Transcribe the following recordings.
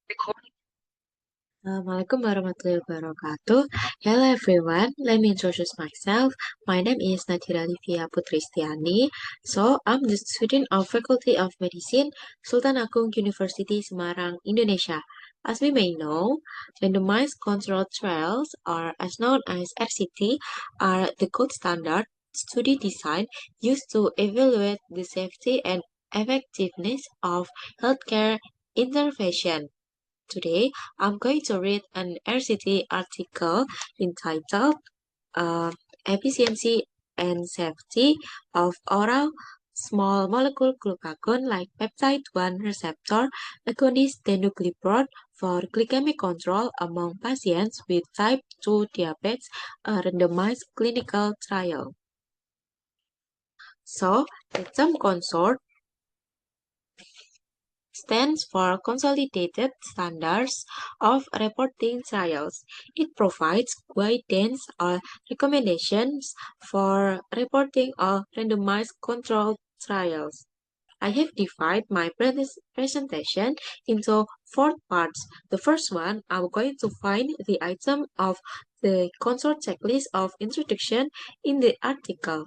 Assalamualaikum warahmatullahi wabarakatuh. Hello everyone, let me introduce myself. My name is Nadira Livia Putristiani. I'm the student of Faculty of Medicine, Sultan Agung University, Semarang, Indonesia. As we may know, randomized controlled trials, or as known as RCT, are the gold standard study design used to evaluate the safety and effectiveness of healthcare intervention. Today, I'm going to read an RCT article entitled Efficiency and Safety of Oral Small Molecule Glucagon like Peptide 1 Receptor Agonist Danuglipron for Glycemic Control among patients with type 2 diabetes, a randomized clinical trial. The term consort stands for Consolidated Standards of Reporting Trials. It provides guidance or recommendations for reporting of randomized controlled trials. I have divided my presentation into four parts. The first one, I'm going to find the item of the consort checklist of introduction in the article.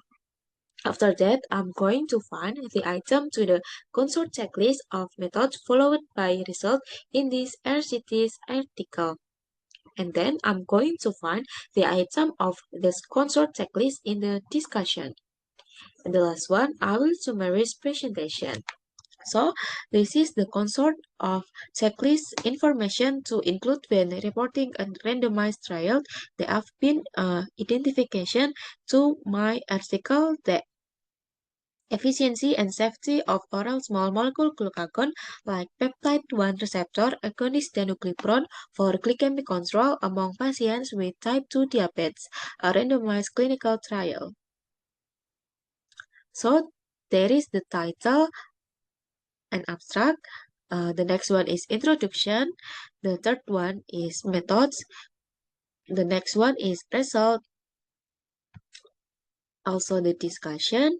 After that, I'm going to find the item to the consort checklist of methods followed by result in this RCT's article. And then I'm going to find the item of this consort checklist in the discussion. And the last one, I will summarize presentation. This is the consort of checklist information to include when reporting a randomized trial. There have been identification to my article that efficiency and safety of oral small molecule glucagon like peptide 1 receptor agonist danuglipron for glycemic control among patients with type 2 diabetes, a randomized clinical trial. There is the title and abstract. The next one is introduction. The third one is methods. The next one is result. Also the discussion.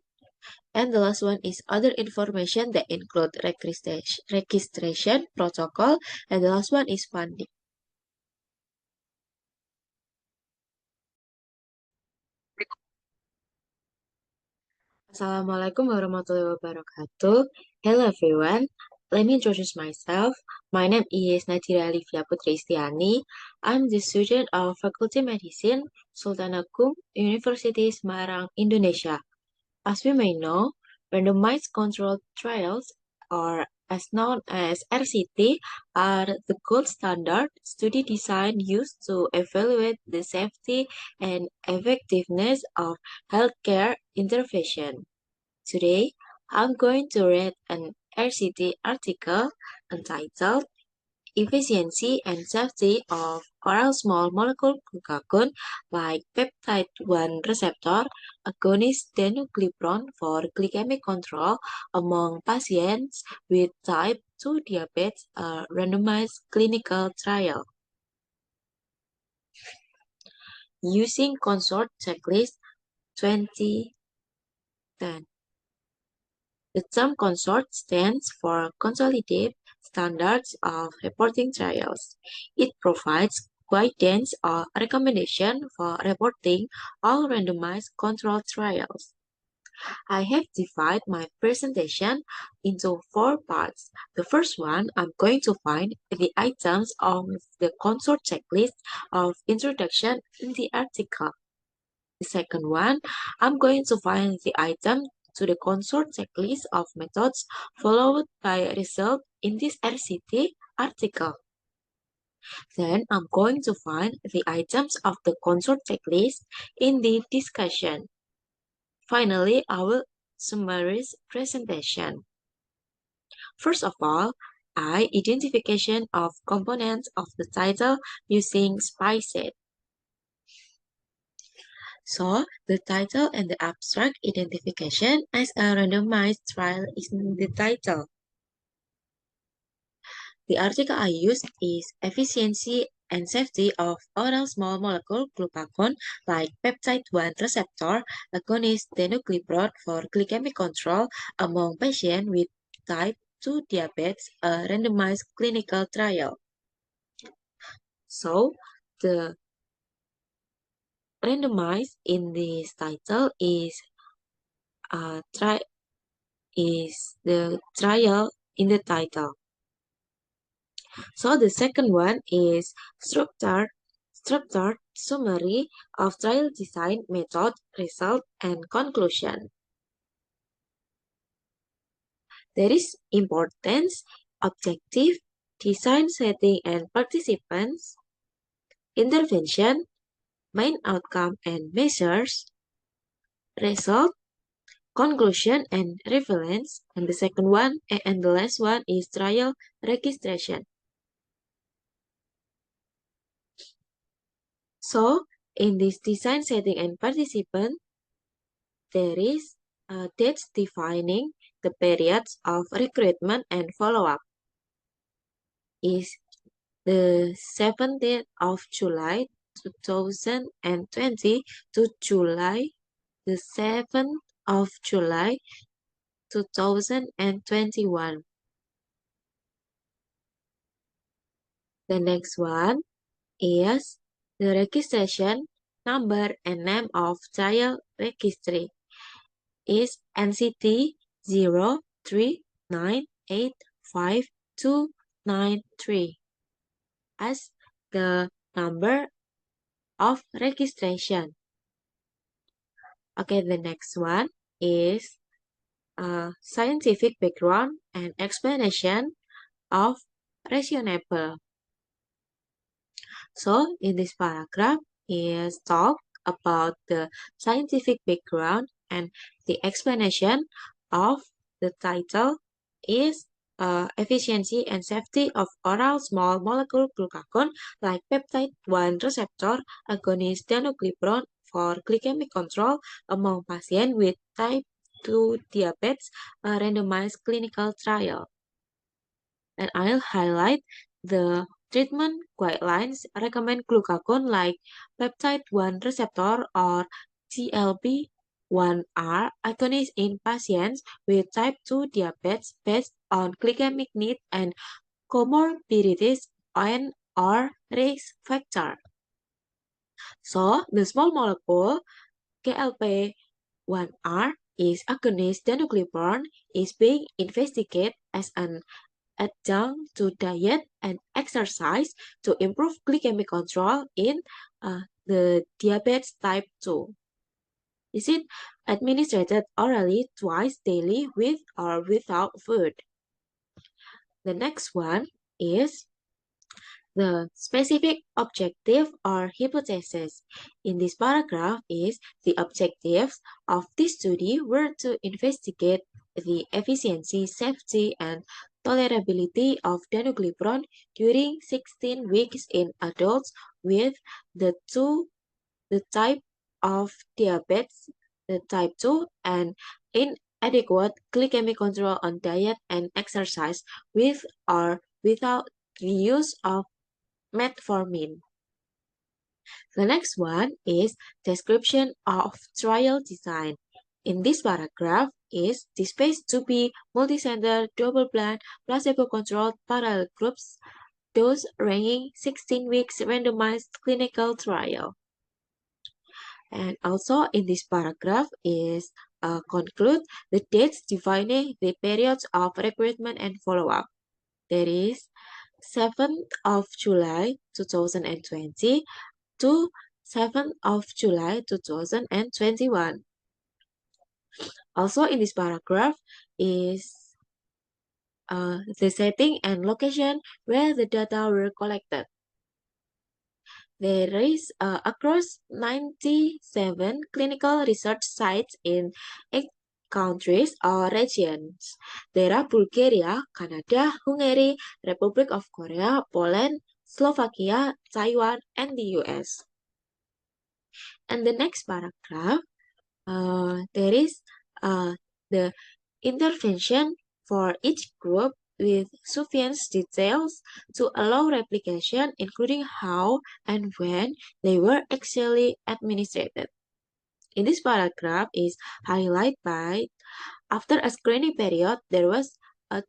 And the last one is other information that include registration protocol. And the last one is funding. Assalamualaikum warahmatullahi wabarakatuh. Hello everyone. Let me introduce myself. My name is Nadira Livia Putristiani. I'm the student of Faculty Medicine, Sultan Agung University, Semarang, Indonesia. As we may know, randomized controlled trials, or as known as RCT, are the gold standard study design used to evaluate the safety and effectiveness of healthcare intervention. Today, I'm going to read an RCT article entitled Efficiency and Safety of Oral Small Molecule Glucagon like Peptide 1 Receptor Agonist Danuglipron for Glycemic Control among patients with type 2 diabetes, a randomized clinical trial. Using Consort Checklist 2010. The term consort stands for Consolidated Standards of Reporting Trials. It provides guidance or recommendation for reporting all randomized controlled trials. I have divided my presentation into four parts. The first one, I'm going to find the items of the consort checklist of introduction in the article. The second one, I'm going to find the item to the consort checklist of methods followed by result in this RCT article. Then I'm going to find the items of the consort checklist in the discussion. Finally, I will summarize presentation. First of all, identification of components of the title using SPICET. The title and the abstract identification as a randomized trial is in the title. The article I used is Efficiency and Safety of Oral Small Molecule Glucagon like Peptide 1 Receptor Agonist Danuglipron for Glycemic Control among patients with type 2 diabetes, a randomized clinical trial. So the randomized in this title is the trial in the title. So the second one is structured summary of trial design, method, result, and conclusion. There is importance, objective, design setting and participants, intervention, main outcome and measures, result, conclusion and reference, and the second one and the last one is trial registration. So in this design setting and participant, there is dates defining the periods of recruitment and follow-up is the 17th of July 2020 to the 7th of July 2021. The next one is the registration number and name of trial registry is NCT 039859293 as the number of registration. Okay, the next one is scientific background and explanation of reasonable. So in this paragraph is talk about the scientific background and the explanation of the title is efficiency and safety of oral small molecule glucagon like peptide 1 receptor agonist danuglipron for glycemic control among patients with type 2 diabetes, a randomized clinical trial. And I'll highlight the treatment guidelines recommend glucagon like peptide 1 receptor or GLP-1R agonist in patients with type 2 diabetes based on glycemic need and comorbidities and or risk factor. So the small molecule GLP-1R is agonist danuglipron is being investigated as an adjunct to diet and exercise to improve glycemic control in the diabetes type 2. Is it administered orally twice daily with or without food? The next one is the specific objective or hypothesis. In this paragraph is the objectives of this study were to investigate the efficiency, safety, and tolerability of danuglipron during 16 weeks in adults with the type of diabetes, the type 2, and inadequate glycemic control on diet and exercise with or without the use of metformin. The next one is description of trial design. In this paragraph is this phase 2B multicenter double-blind placebo-controlled parallel groups dose ranging 16 weeks randomized clinical trial. And also in this paragraph is conclude the dates defining the periods of recruitment and follow-up. There is 7th of July 2020 to 7th of July 2021. Also in this paragraph is the setting and location where the data were collected. There is across 97 clinical research sites in 8 countries or regions. There are Bulgaria, Canada, Hungary, Republic of Korea, Poland, Slovakia, Taiwan, and the US. And the next paragraph, there is the intervention for each group with sufficient details to allow replication, including how and when they were actually administered. In this paragraph is highlighted by, after a screening period, there was a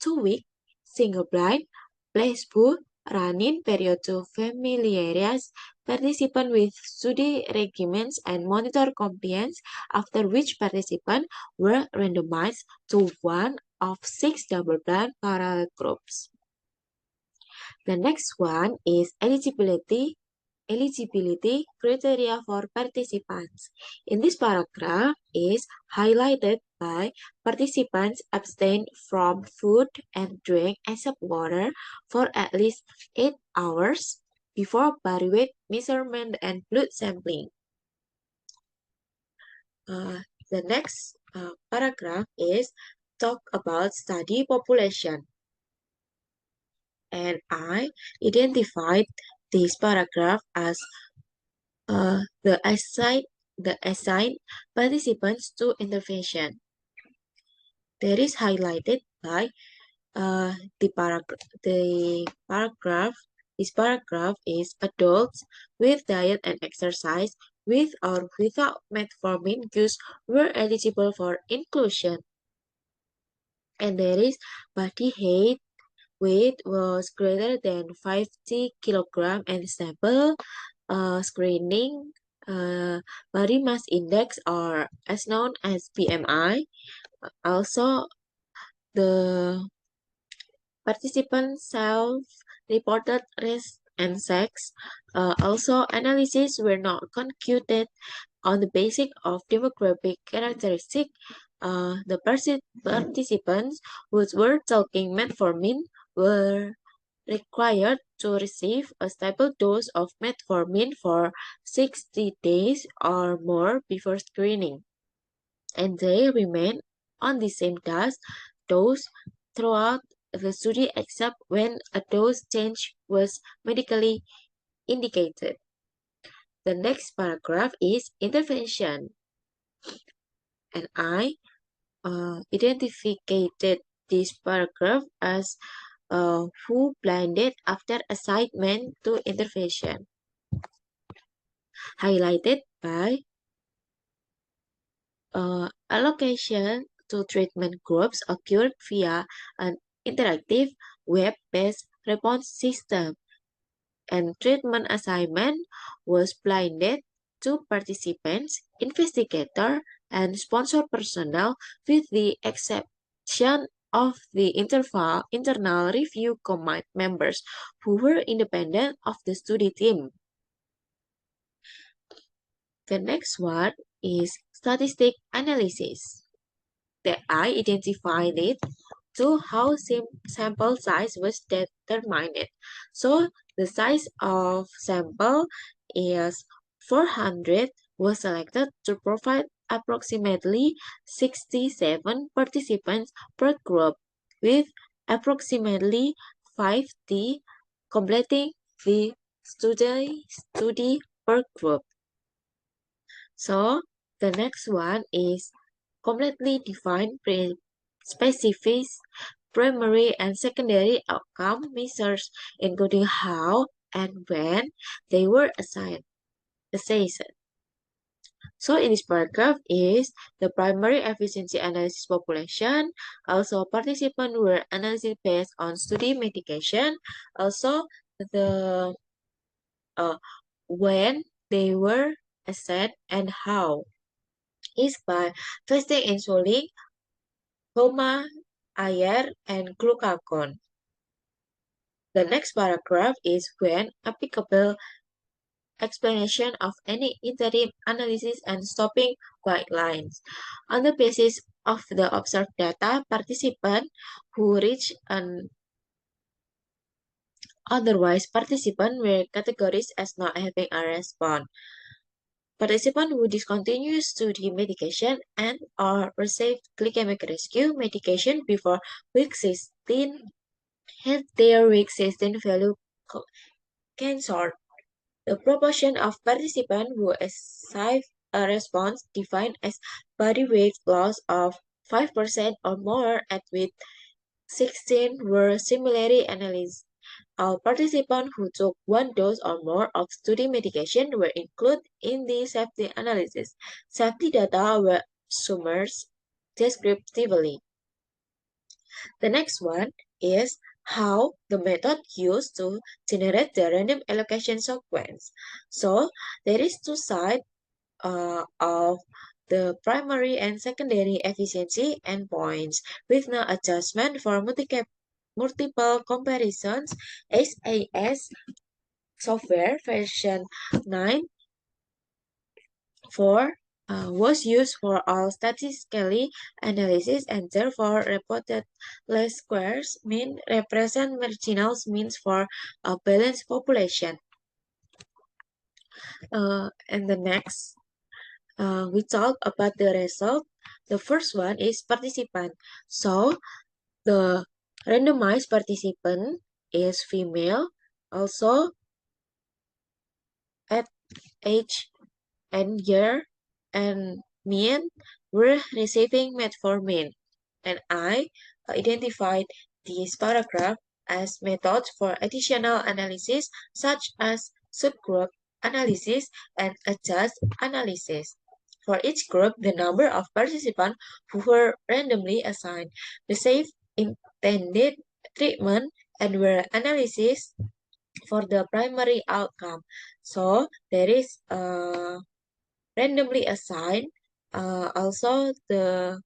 2-week single-blind placebo run-in period to familiarize participants with study regimens and monitor compliance, after which participants were randomized to one of 6 double-blind parallel groups. The next one is eligibility criteria for participants. In this paragraph is highlighted by participants abstain from food and drink except water for at least 8 hours before body weight measurement and blood sampling. The next paragraph is talk about study population. And I identified this paragraph as the assigned participants to intervention. That is highlighted by the paragraph. This paragraph is adults with diet and exercise with or without metformin use were eligible for inclusion. And there is body weight was greater than 50 kilogram and stable. Screening body mass index, or as known as BMI. Also, the participants self-reported race and sex. Also, analyses were not concluded on the basis of demographic characteristics. The participants who were taking metformin were required to receive a stable dose of metformin for 60 days or more before screening, and they remain on the same dose throughout the study except when a dose change was medically indicated. The next paragraph is intervention, and I identified this paragraph as who blinded after assignment to intervention, highlighted by allocation to treatment groups occurred via an interactive web-based response system, and treatment assignment was blinded to participants, investigator, and sponsor personnel, with the exception of the internal review committee members who were independent of the study team. The next one is statistic analysis. That I identified it to how sample size was determined. So the size of sample is 400 was selected to provide approximately 67 participants per group, with approximately 50 completing the study per group. So the next one is completely defined specific primary and secondary outcome measures, including how and when they were assessed. So in this paragraph is the primary efficiency analysis population. Also, participants were analyzed based on study medication. Also, the when they were assessed and how is by testing insulin, HOMA, air, and glucagon. The next paragraph is when applicable explanation of any interim analysis and stopping guidelines. On the basis of the observed data, participants who reach an otherwise participants were categorized as not having a response. Participants who discontinue study medication and or receive glycemic rescue medication before week 16 had their week 16 value cancelled. The proportion of participants who achieved a response defined as body weight loss of 5% or more at week 16 were similarly analyzed. All participants who took one dose or more of study medication were included in the safety analysis. Safety data were summarized descriptively. The next one is how the method used to generate the random allocation sequence. So there is two sides of the primary and secondary efficiency endpoints with no adjustment for multiple comparisons. SAS software version 9.4 was used for all statistically analysis and therefore reported least squares mean represent marginal means for a balanced population. And the next, we talk about the result. The first one is participant. So the randomized participant is female, also at age and year and mean were receiving metformin. And I identified this paragraph as methods for additional analysis such as subgroup analysis and adjust analysis. For each group, the number of participants who were randomly assigned received intended treatment and were analysis for the primary outcome. So there is randomly assigned also the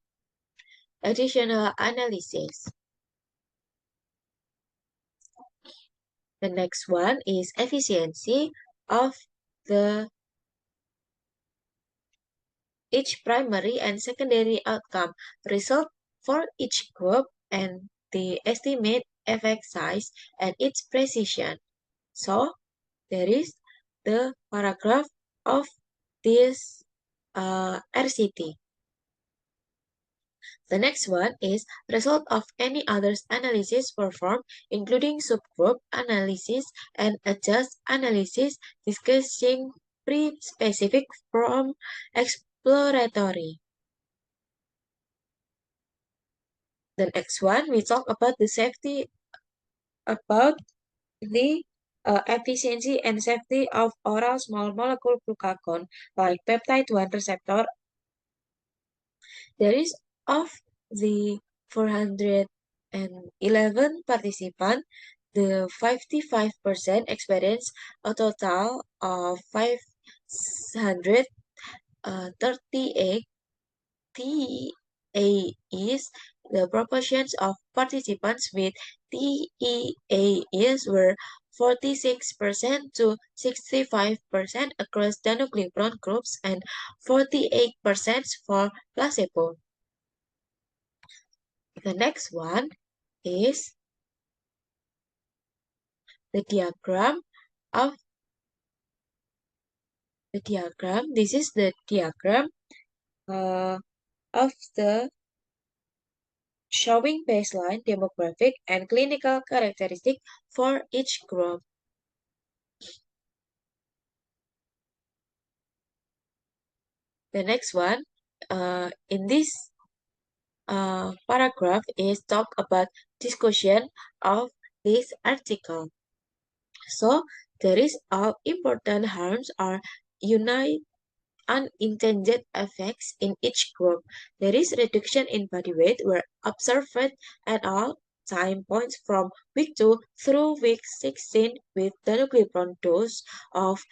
additional analysis. The next one is efficiency of the each primary and secondary outcome result for each group and the estimate effect size and its precision. So there is the paragraph of this RCT. The next one is result of any others analysis performed, including subgroup analysis and adjust analysis, discussing pre-specific from exploratory. The next one, we talk about the safety, about the efficiency and safety of oral small molecule glucagon like peptide 1 receptor. There is of the 411 participants, the 55% experienced a total of 538 TEAs. The proportions of participants with TEAs were 46% to 65% across danuglipron groups and 48% for placebo. The next one is the diagram of the diagram. This is the diagram uh, of the showing baseline demographic and clinical characteristic for each group. The next one in this paragraph is talk about discussion of this article. So there is all important harms or unite unintended effects in each group. There is reduction in body weight were observed at all time points from week 2 through week 16 with danuglipron dose of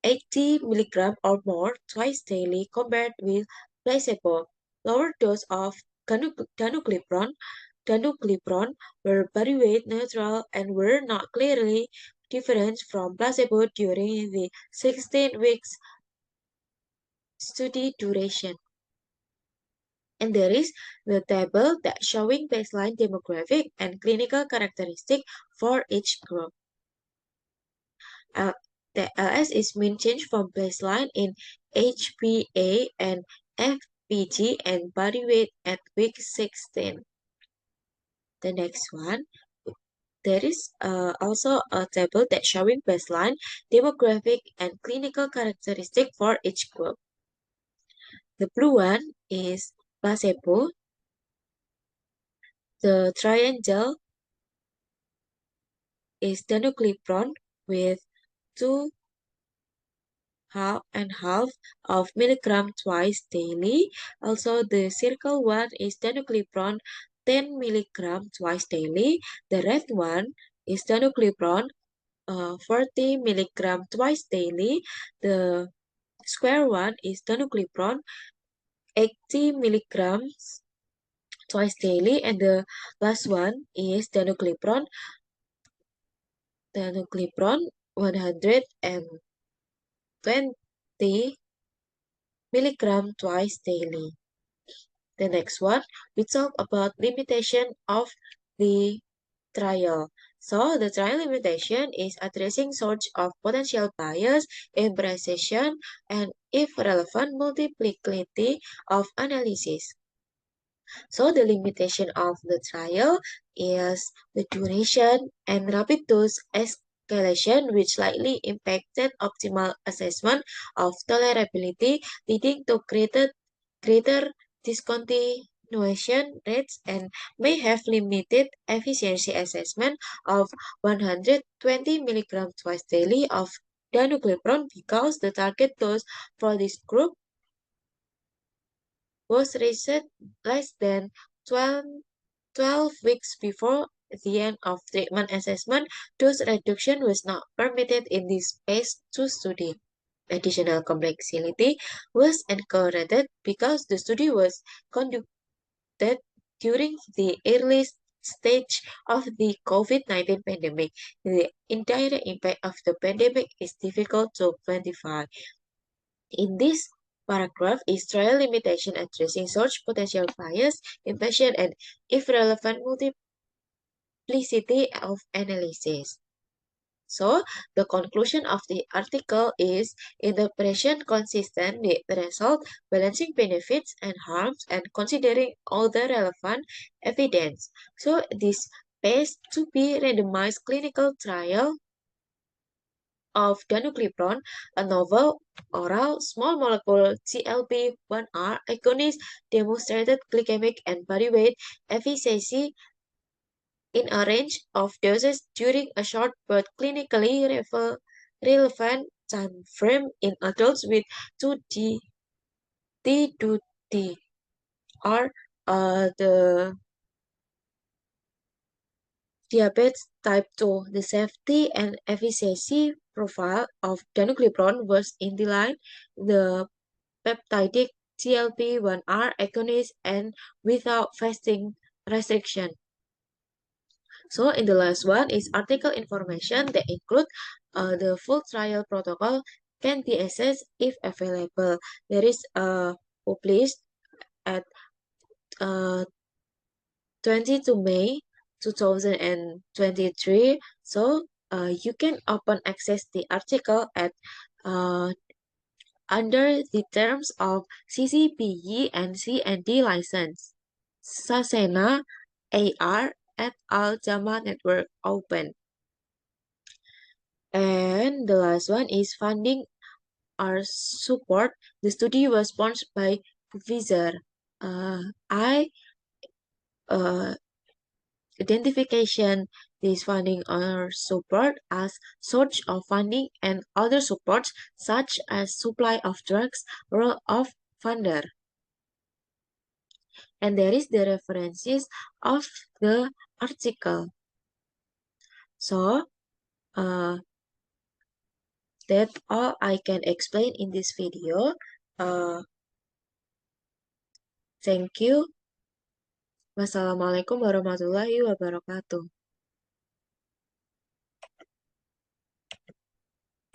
80 mg or more twice daily compared with placebo. Lower dose of danuglipron were body weight neutral and were not clearly different from placebo during the 16 weeks study duration. And there is the table that showing baseline demographic and clinical characteristic for each group. The LS is mean change from baseline in HbA and FPG and body weight at week 16. The next one, there is also a table that showing baseline demographic and clinical characteristic for each group. The blue one is placebo. The triangle is danuglipron with 2.5 of milligram twice daily. Also, the circle one is danuglipron 10 milligram twice daily. The red one is danuglipron, 40 milligram twice daily. The square one is danuglipron, 80 milligrams twice daily. And the last one is danuglipron 120 milligram twice daily. The next one, we talk about limitation of the trial. So the trial limitation is addressing source of potential bias, imprecision, and if relevant, multiplicity of analysis. So the limitation of the trial is the duration and rapid dose escalation, which likely impacted optimal assessment of tolerability, leading to greater discontinuation rates and may have limited efficiency assessment of 120 milligrams twice daily of danuglipron because the target dose for this group was reached less than 12 weeks before the end of treatment assessment. Dose reduction was not permitted in this phase 2 study. Additional complexity was encouraged because the study was conducted during the early stage of the COVID-19 pandemic. The entire impact of the pandemic is difficult to quantify. In this paragraph is trial limitation addressing source potential bias, impatient, and if relevant multiplicity of analysis. So, the conclusion of the article is interpretation consistent with the result, balancing benefits and harms, and considering all the relevant evidence. So, this phase to be randomized clinical trial of danuglipron, a novel oral small molecule GLP-1R agonist, demonstrated glycemic and body weight efficacy in a range of doses during a short but clinically relevant time frame in adults with 2D T2D or the diabetes type 2. The safety and efficacy profile of danuglipron was in the line the peptidic GLP-1R agonist and without fasting restriction. So in the last one is article information that include the full trial protocol can be accessed if available. There is published at 22 May 2023. So you can open access the article at under the terms of CCPE and CND license. Sasena AR et al. JAMA Network Open. And the last one is funding or support. The study was sponsored by Pfizer. I identification this funding or support as source of funding and other supports such as supply of drugs, role of funder. And there is the references of the article. So, that's all I can explain in this video. Thank you. Wassalamualaikum warahmatullahi wabarakatuh.